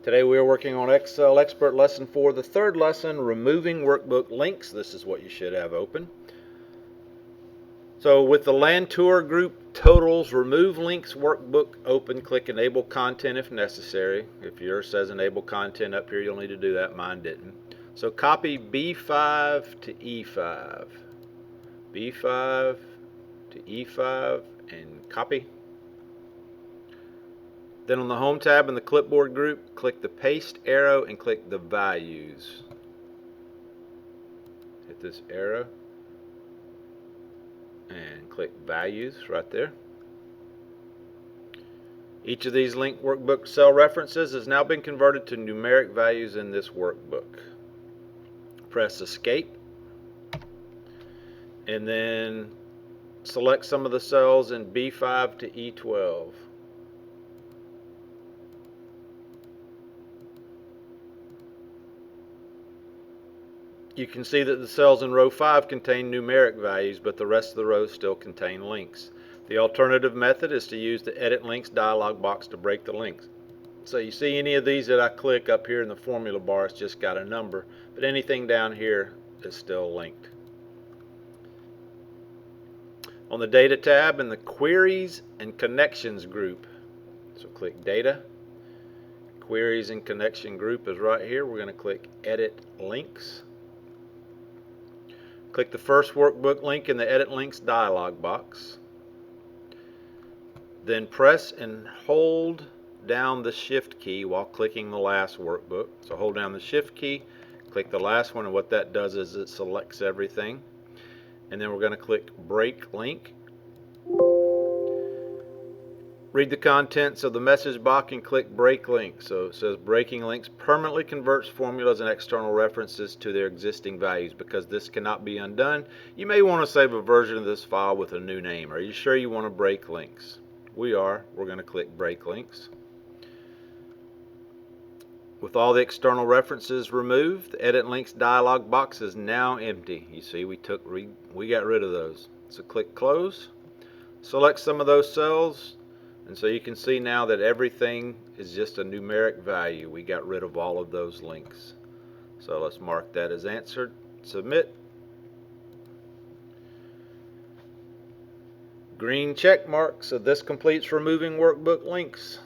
Today we are working on Excel Expert Lesson 4, the third lesson, removing workbook links. This is what you should have open. So with the land tour group totals, remove links workbook open, click enable content if necessary. If yours says enable content up here, you'll need to do that. Mine didn't. So copy B5 to E5. B5 to E5 and copy. Then on the Home tab in the Clipboard group, click the Paste arrow and click the Values. Hit this arrow and click Values right there. Each of these linked workbook cell references has now been converted to numeric values in this workbook. Press Escape and then select some of the cells in B5 to E12. You can see that the cells in row 5 contain numeric values, but the rest of the rows still contain links. The alternative method is to use the Edit Links dialog box to break the links. So you see any of these that I click up here in the formula bar, it's just got a number, but anything down here is still linked. On the Data tab in the Queries and Connections group, so click Data. Queries and Connection group is right here. We're going to click Edit Links. Click the first workbook link in the Edit Links dialog box. Then press and hold down the Shift key while clicking the last workbook. So hold down the Shift key, click the last one, and what that does is it selects everything. And then we're going to click Break Link. Read the contents of the message box and click Break Link. So it says breaking links permanently converts formulas and external references to their existing values. Because this cannot be undone, you may want to save a version of this file with a new name. Are you sure you want to break links? We are. We're going to click Break Links. With all the external references removed, the Edit Links dialog box is now empty. You see, we got rid of those. So click Close. Select some of those cells. And so you can see now that everything is just a numeric value. We got rid of all of those links. So let's mark that as answered. Submit. Green check mark. So this completes removing workbook links.